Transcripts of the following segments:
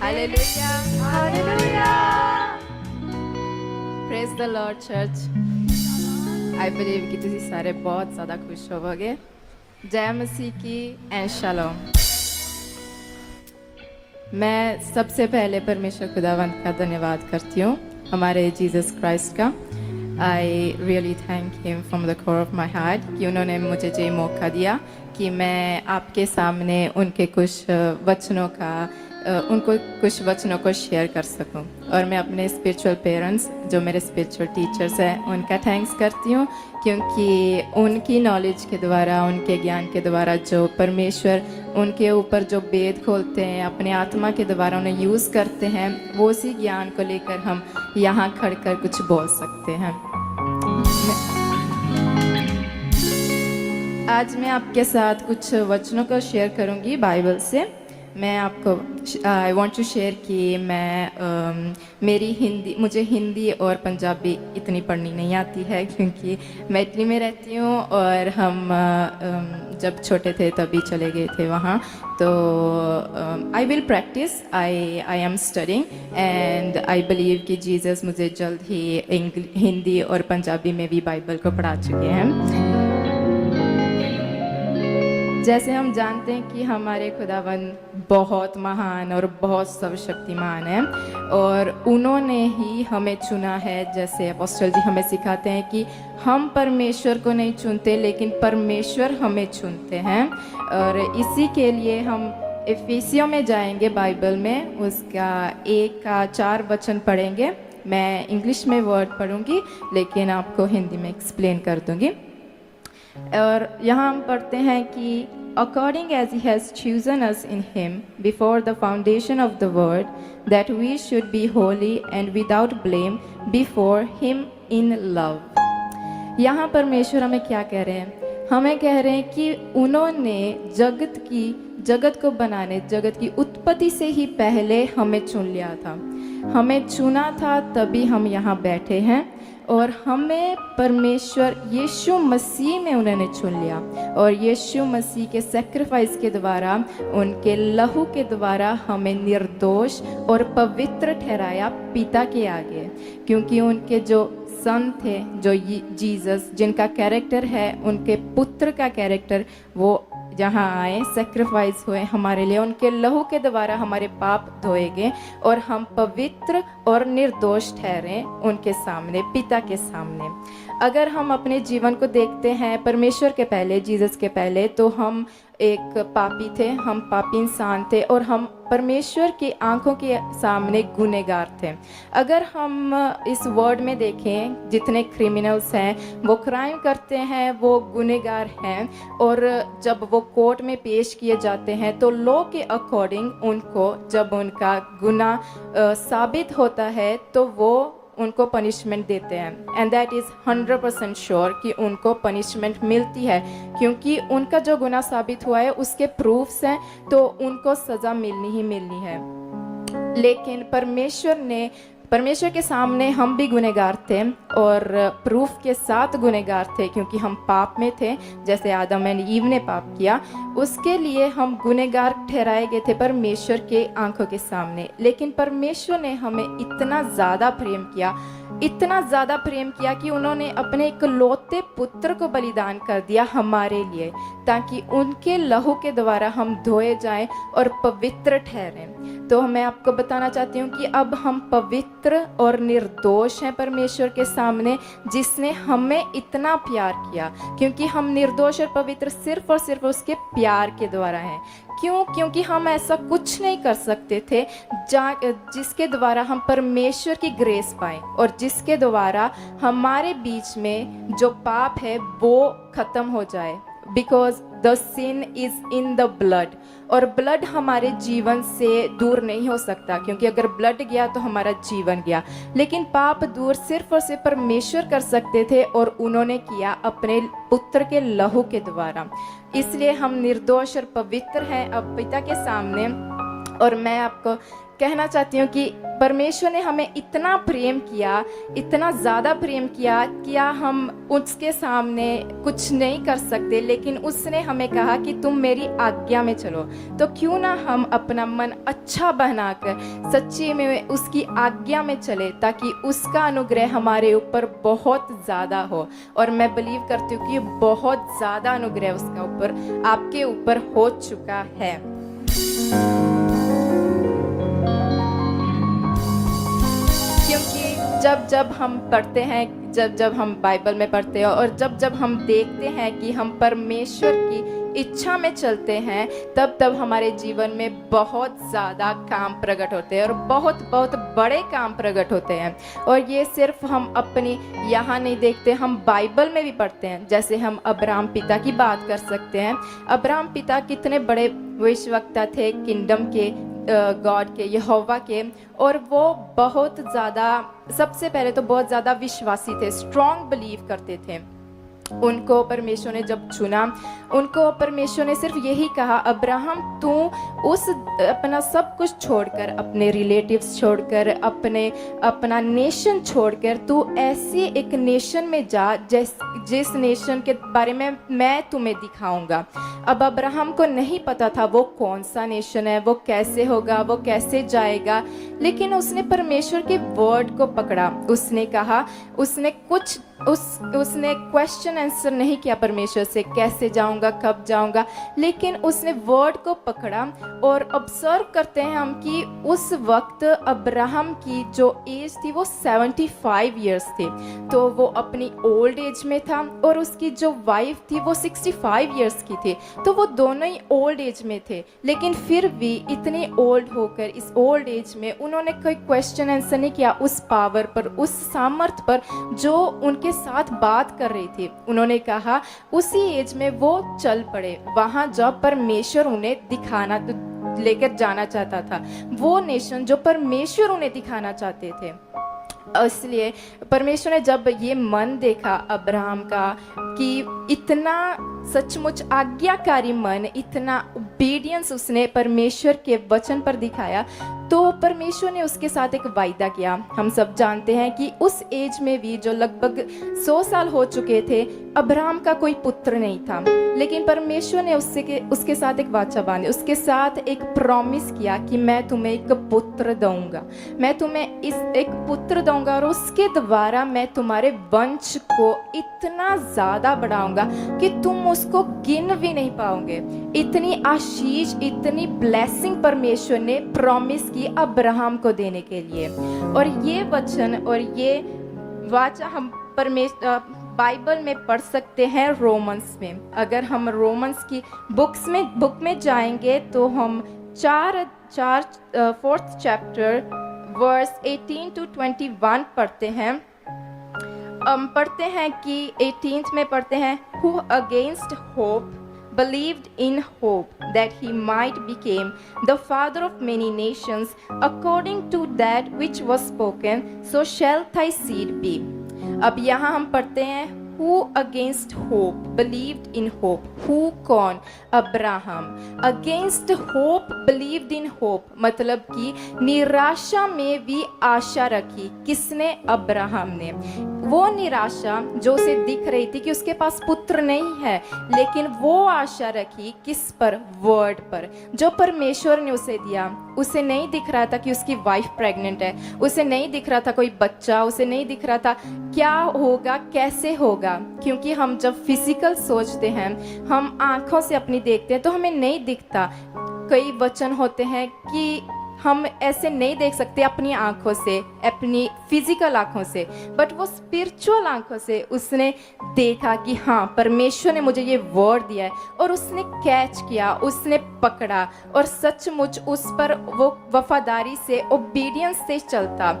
Hallelujah. Hallelujah. Praise the Lord church. I believe कि तुसी सारे बहुत ज़्यादा खुश होवोगे. जय मसीह की एंड शालोम. मैं सबसे पहले परमेश्वर खुदावंत का धन्यवाद करती हूँ हमारे जीसस क्राइस्ट का. I really thank him from the core of my heart कि उन्होंने मुझे ये मौका दिया कि मैं आपके सामने उनके कुछ वचनों को शेयर कर सकूं. और मैं अपने स्पिरिचुअल पेरेंट्स जो मेरे स्पिरिचुअल टीचर्स हैं उनका थैंक्स करती हूँ क्योंकि उनकी नॉलेज के द्वारा, उनके ज्ञान के द्वारा जो परमेश्वर उनके ऊपर जो भेद खोलते हैं, अपने आत्मा के द्वारा उन्हें यूज़ करते हैं, वो उसी ज्ञान को लेकर हम यहाँ खड़कर कुछ बोल सकते हैं. आज मैं आपके साथ कुछ वचनों को शेयर करूँगी बाइबल से. मैं आपको आई वांट टू शेयर कि मुझे हिंदी और पंजाबी इतनी पढ़नी नहीं आती है क्योंकि मैं इटली में रहती हूँ और हम जब छोटे थे तभी चले गए थे वहाँ. तो I will practice. I am studying and I believe कि जीसस मुझे जल्द ही हिंदी और पंजाबी में भी बाइबल को पढ़ा चुके हैं. जैसे हम जानते हैं कि हमारे खुदावंद बहुत महान और बहुत सर्वशक्तिमान हैं और उन्होंने ही हमें चुना है. जैसे अपोस्टल जी हमें सिखाते हैं कि हम परमेश्वर को नहीं चुनते लेकिन परमेश्वर हमें चुनते हैं. और इसी के लिए हम इफिसियों में जाएंगे बाइबल में, उसका 1-4 वचन पढ़ेंगे. मैं इंग्लिश में वर्ड पढ़ूंगी लेकिन आपको हिंदी में एक्सप्लेन कर दूंगी. और यहाँ हम पढ़ते हैं कि according as he has chosen us in him before the foundation of the world that we should be holy and without blame before him in love. यहाँ परमेश्वर हमें क्या कह रहे हैं? हमें कह रहे हैं कि उन्होंने जगत को बनाने, जगत की उत्पत्ति से ही पहले हमें चुन लिया था. हमें चुना था तभी हम यहाँ बैठे हैं और हमें परमेश्वर यीशु मसीह में उन्होंने चुन लिया और यीशु मसीह के सेक्रीफाइस के द्वारा, उनके लहू के द्वारा हमें निर्दोष और पवित्र ठहराया पिता के आगे. क्योंकि उनके जो सन थे, जो जीसस जिनका कैरेक्टर है, उनके पुत्र का कैरेक्टर, वो जहाँ आए, सेक्रीफाइस हुए हमारे लिए, उनके लहू के द्वारा हमारे पाप धोए गए और हम पवित्र और निर्दोष ठहरे उनके सामने, पिता के सामने. अगर हम अपने जीवन को देखते हैं परमेश्वर के पहले, जीसस के पहले, तो हम एक पापी थे, हम पापी इंसान थे और हम परमेश्वर की आंखों के सामने गुनहगार थे. अगर हम इस वर्ड में देखें, जितने क्रिमिनल्स हैं वो क्राइम करते हैं, वो गुनहगार हैं और जब वो कोर्ट में पेश किए जाते हैं तो लॉ के अकॉर्डिंग उनको, जब उनका गुनाह साबित होता है तो वो उनको पनिशमेंट देते हैं. एंड दैट इज़ 100% श्योर कि उनको पनिशमेंट मिलती है क्योंकि उनका जो गुनाह साबित हुआ है उसके प्रूफ्स हैं, तो उनको सज़ा मिलनी ही मिलनी है. लेकिन परमेश्वर के सामने हम भी गुनहगार थे और प्रूफ के साथ गुनहगार थे क्योंकि हम पाप में थे. जैसे आदम एंड ईव ने पाप किया, उसके लिए हम गुनहगार ठहराए गए थे परमेश्वर के आंखों के सामने. लेकिन परमेश्वर ने हमें इतना ज़्यादा प्रेम किया कि उन्होंने अपने इकलौते पुत्र को बलिदान कर दिया हमारे लिए, ताकि उनके लहू के द्वारा हम धोए जाएं और पवित्र ठहरें. तो मैं आपको बताना चाहती हूँ कि अब हम पवित्र और निर्दोष हैं परमेश्वर के सामने, जिसने हमें इतना प्यार किया. क्योंकि हम निर्दोष और पवित्र सिर्फ और सिर्फ उसके प्यार के द्वारा हैं. क्यों? क्योंकि हम ऐसा कुछ नहीं कर सकते थे जिसके द्वारा हम परमेश्वर की ग्रेस पाएं और जिसके द्वारा हमारे बीच में जो पाप है वो खत्म हो जाए. Because the sin is in the blood. और ब्लड हमारे जीवन से दूर नहीं हो सकता क्योंकि अगर ब्लड गया तो हमारा जीवन गया. लेकिन पाप दूर सिर्फ और सिर्फ परमेश्वर कर सकते थे और उन्होंने किया अपने पुत्र के लहू के द्वारा. इसलिए हम निर्दोष और पवित्र हैं अब पिता के सामने और मैं आपको कहना चाहती हूँ कि परमेश्वर ने हमें इतना प्रेम किया, इतना ज़्यादा प्रेम किया, क्या हम उसके सामने कुछ नहीं कर सकते, लेकिन उसने हमें कहा कि तुम मेरी आज्ञा में चलो। तो क्यों ना हम अपना मन अच्छा बनाकर सच्ची में उसकी आज्ञा में चले, ताकि उसका अनुग्रह हमारे ऊपर बहुत ज़्यादा हो। और मैं बिलीव करती हूँ कि बहुत ज़्यादा अनुग्रह उसका ऊपर आपके ऊपर हो चुका है। क्योंकि जब हम पढ़ते हैं, जब हम बाइबल में पढ़ते हैं और जब हम देखते हैं कि हम परमेश्वर की इच्छा में चलते हैं, तब हमारे जीवन में बहुत ज़्यादा काम प्रकट होते हैं और बहुत बहुत बड़े काम प्रकट होते हैं। और ये सिर्फ हम अपनी यहाँ नहीं देखते, हम बाइबल में भी पढ़ते हैं। जैसे हम अब्राहम पिता की बात कर सकते हैं। अब्राहम पिता कितने बड़े भविष्यवक्ता थे किंगडम के, गॉड के, यहोवा के, और वो बहुत ज़्यादा, सबसे पहले तो बहुत ज़्यादा विश्वासी थे, स्ट्रॉन्ग बिलीव करते थे। उनको परमेश्वर ने जब चुना, उनको परमेश्वर ने सिर्फ यही कहा, अब्राहम तू उस अपना सब कुछ छोड़कर, अपने रिलेटिव्स छोड़कर, अपना नेशन छोड़कर तू ऐसे एक नेशन में जा जिस नेशन के बारे में मैं तुम्हें दिखाऊंगा। अब अब्राहम को नहीं पता था वो कौन सा नेशन है, वो कैसे होगा, वो कैसे जाएगा, लेकिन उसने परमेश्वर के वर्ड को पकड़ा। उसने कहा, उसने क्वेश्चन आंसर नहीं किया परमेश्वर से, कैसे जाऊंगा, कब जाऊंगा, लेकिन उसने वर्ड को पकड़ा। और ऑब्जर्व करते हैं हम कि उस वक्त अब्राहम की जो एज थी वो 75 इयर्स थी, तो वो अपनी ओल्ड एज में था, और उसकी जो वाइफ थी वो 65 इयर्स की थी, तो वो दोनों ही ओल्ड एज में थे। लेकिन फिर भी इतने ओल्ड होकर, इस ओल्ड एज में उन्होंने कोई क्वेश्चन आंसर नहीं किया उस पावर पर, उस सामर्थ पर जो उनके साथ बात कर रही थी। उन्होंने कहा उसी एज में वो चल पड़े वहां जब परमेश्वर उन्हें दिखाना, लेकर जाना चाहता था, वो नेशन जो परमेश्वर उन्हें दिखाना चाहते थे। इसलिए परमेश्वर ने जब ये मन देखा अब्राहम का कि इतना सचमुच आज्ञाकारी मन, इतना ओबीडियंस उसने परमेश्वर के वचन पर दिखाया, तो परमेश्वर ने उसके साथ एक वायदा किया। हम सब जानते हैं कि उस एज में भी, जो लगभग 100 साल हो चुके थे, अब्राहम का कोई पुत्र नहीं था, लेकिन परमेश्वर ने उसके साथ एक वाचा बांधी, उसके साथ एक प्रॉमिस किया कि मैं तुम्हें एक पुत्र दूंगा, मैं तुम्हें एक पुत्र दूंगा, और उसके द्वारा मैं तुम्हारे वंश को इतना ज़्यादा बढ़ाऊंगा कि तुम उसको गिन भी नहीं पाओगे। इतनी आशीष, इतनी ब्लेसिंग परमेश्वर ने प्रॉमिस की अब्राहम को देने के लिए। और ये वचन और ये वाचा हम बाइबल में पढ़ सकते हैं रोमन्स में। अगर हम रोमन्स की बुक में जाएंगे तो हम 4th चैप्टर वर्स 18 to 21 पढ़ते हैं। पढ़ते हैं कि 18th में पढ़ते हैं, who against hope believed in hope that he might become the father of many nations, according to that which was spoken, so shall thy seed be। अब यहाँ हम पढ़ते हैं who against hope believed in hope। who कौन? Abraham. against hope believed in hope मतलब कि निराशा में भी आशा रखी। किसने? अब्राहम ने। वो निराशा जो उसे दिख रही थी कि उसके पास पुत्र नहीं है, लेकिन वो आशा रखी किस पर? वर्ड पर, जो परमेश्वर ने उसे दिया। उसे नहीं दिख रहा था कि उसकी वाइफ प्रेग्नेंट है, उसे नहीं दिख रहा था कोई बच्चा, उसे नहीं दिख रहा था क्या होगा, कैसे होगा, क्योंकि हम जब फिजिकल सोचते हैं, हम आंखों से अपनी देखते हैं तो हमें नहीं दिखता। कई वचन होते हैं कि हम ऐसे नहीं देख सकते अपनी आंखों से, अपनी फिजिकल आंखों से, बट वो स्पिरिचुअल आंखों से उसने देखा कि हाँ परमेश्वर ने मुझे ये वर्ड दिया है, और उसने कैच किया, उसने पकड़ा, और सचमुच उस पर वो वफादारी से, ओबीडियंस से चलता,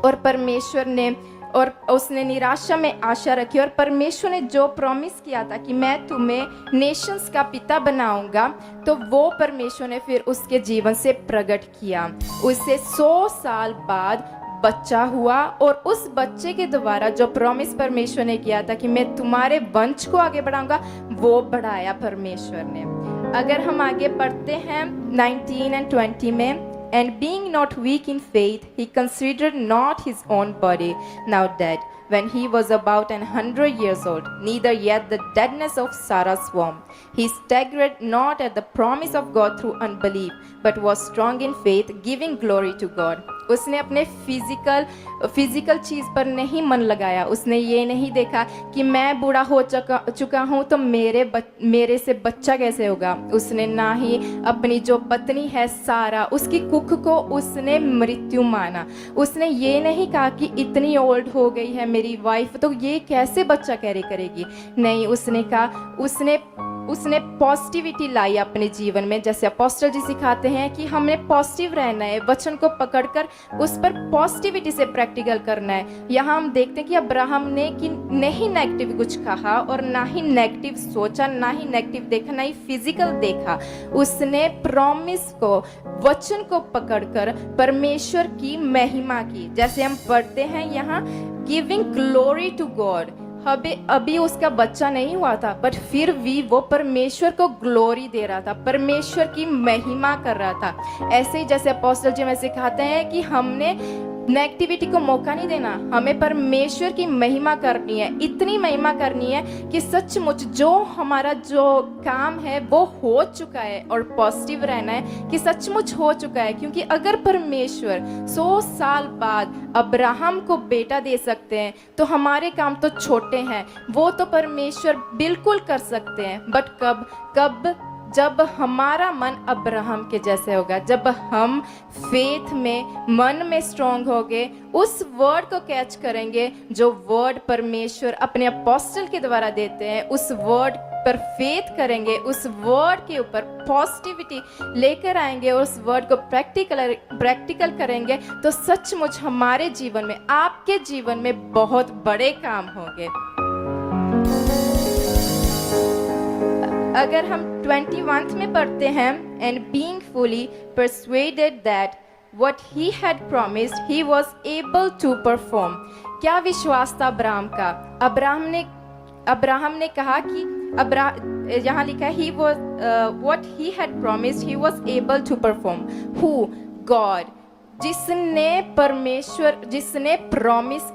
और परमेश्वर ने, और उसने निराशा में आशा रखी। और परमेश्वर ने जो प्रॉमिस किया था कि मैं तुम्हें नेशंस का पिता बनाऊंगा, तो वो परमेश्वर ने फिर उसके जीवन से प्रकट किया। उसे 100 साल बाद बच्चा हुआ, और उस बच्चे के द्वारा जो प्रॉमिस परमेश्वर ने किया था कि मैं तुम्हारे वंश को आगे बढ़ाऊंगा, वो बढ़ाया परमेश्वर ने। अगर हम आगे पढ़ते हैं 19 and 20 में, and being not weak in faith, he considered not his own body now dead, when he was about 100 years old, neither yet the deadness of Sarah's womb. He staggered not at the promise of God through unbelief, but was strong in faith, giving glory to God. उसने अपने physical चीज़ पर नहीं मन लगाया। उसने ये नहीं देखा कि मैं बूढ़ा हो चुका हूँ तो मेरे से बच्चा कैसे होगा। उसने ना ही अपनी जो पत्नी है सारा, उसकी कुख को उसने मृत्यु माना। उसने ये नहीं कहा कि इतनी ओल्ड हो गई है मेरी वाइफ तो ये कैसे बच्चा कैरी करेगी। नहीं, उसने कहा, उसने पॉजिटिविटी लाई अपने जीवन में। जैसे अपोस्टल जी सिखाते हैं कि हमें पॉजिटिव रहना है, वचन को पकड़कर उस पर पॉजिटिविटी से प्रैक्टिकल करना है। यहाँ हम देखते हैं कि अब्राहम ने कि नहीं नेगेटिव कुछ कहा और ना ही नेगेटिव सोचा, ना ही नेगेटिव देखा, ना ही फिजिकल देखा। उसने प्रॉमिस को, वचन को पकड़कर परमेश्वर की महिमा की। जैसे हम पढ़ते हैं यहाँ, गिविंग ग्लोरी टू गॉड। अभी उसका बच्चा नहीं हुआ था, बट फिर भी वो परमेश्वर को ग्लोरी दे रहा था, परमेश्वर की महिमा कर रहा था। ऐसे ही जैसे अपोस्टल जी में सिखाते हैं कि हमने नेगेटिविटी को मौका नहीं देना, हमें परमेश्वर की महिमा करनी है, इतनी महिमा करनी है कि सचमुच जो हमारा जो काम है वो हो चुका है, और पॉजिटिव रहना है कि सचमुच हो चुका है। क्योंकि अगर परमेश्वर 100 साल बाद अब्राहम को बेटा दे सकते हैं तो हमारे काम तो छोटे हैं, वो तो परमेश्वर बिल्कुल कर सकते हैं। बट कब जब हमारा मन अब्राहम के जैसे होगा, जब हम फेथ में, मन में स्ट्रॉन्ग होंगे, उस वर्ड को कैच करेंगे जो वर्ड परमेश्वर अपने अपोस्टल के द्वारा देते हैं, उस वर्ड पर फेथ करेंगे, उस वर्ड के ऊपर पॉजिटिविटी लेकर आएंगे और उस वर्ड को प्रैक्टिकल करेंगे, तो सचमुच हमारे जीवन में, आपके जीवन में बहुत बड़े काम होंगे। अगर हम 21 में पढ़ते हैं, and being fully persuaded that what he had promised he was able to perform। क्या विश्वास था अब्राहम का। अब्राहम ने कहा कि यहाँ लिखा है he was what he had promised he was able to perform। Who? God। जिसने प्रॉमिस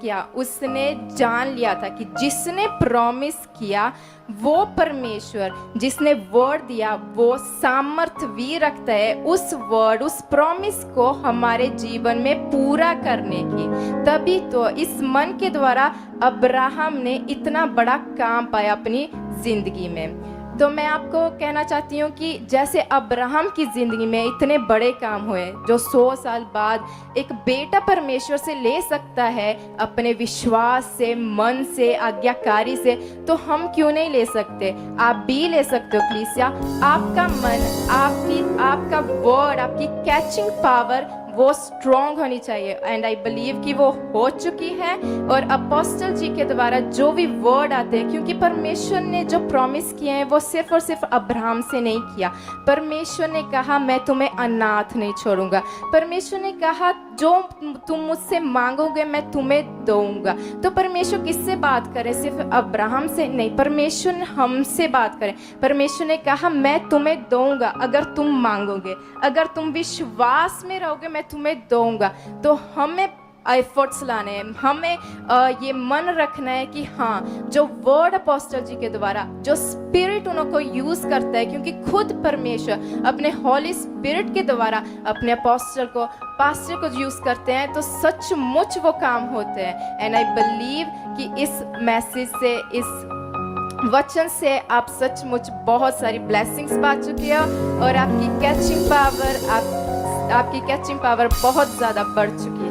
किया, उसने जान लिया था कि जिसने प्रॉमिस किया वो परमेश्वर, जिसने वर्ड दिया वो सामर्थ्य भी रखता है उस वर्ड, उस प्रॉमिस को हमारे जीवन में पूरा करने की। तभी तो इस मन के द्वारा अब्राहम ने इतना बड़ा काम पाया अपनी जिंदगी में। तो मैं आपको कहना चाहती हूँ कि जैसे अब्राहम की ज़िंदगी में इतने बड़े काम हुए, जो 100 साल बाद एक बेटा परमेश्वर से ले सकता है अपने विश्वास से, मन से, आज्ञाकारी से, तो हम क्यों नहीं ले सकते। आप भी ले सकते हो कलीसिया। आपका मन, आपका वर्ड, आपकी कैचिंग पावर वो स्ट्रॉन्ग होनी चाहिए। एंड आई बिलीव कि वो हो चुकी है, और अपोस्टल जी के द्वारा जो भी वर्ड आते हैं, क्योंकि परमेश्वर ने जो प्रॉमिस किए हैं वो सिर्फ और सिर्फ अब्राहम से नहीं किया। परमेश्वर ने कहा मैं तुम्हें अनाथ नहीं छोड़ूंगा। परमेश्वर ने कहा जो तुम मुझसे मांगोगे मैं तुम्हें दूंगा। तो परमेश्वर किससे बात करे? सिर्फ अब्राहम से नहीं, परमेश्वर हमसे बात करे। परमेश्वर ने कहा मैं तुम्हें दूंगा अगर तुम मांगोगे, अगर तुम विश्वास में रहोगे मैं तुम्हें दूंगा। तो हमें एफर्ट्स लाने हैं, हमें ये मन रखना है कि हाँ, जो वर्ड अपोस्टल जी के द्वारा, जो स्पिरिट उनको यूज़ करता है, क्योंकि खुद परमेश्वर अपने हॉली स्पिरिट के द्वारा अपने अपोस्टल को, पास्टर को यूज़ करते हैं, तो सचमुच वो काम होते हैं। एंड आई बिलीव कि इस मैसेज से, इस वचन से आप सचमुच बहुत सारी ब्लेसिंग्स पा चुके हो, और आपकी कैचिंग पावर बहुत ज़्यादा बढ़ चुकी है।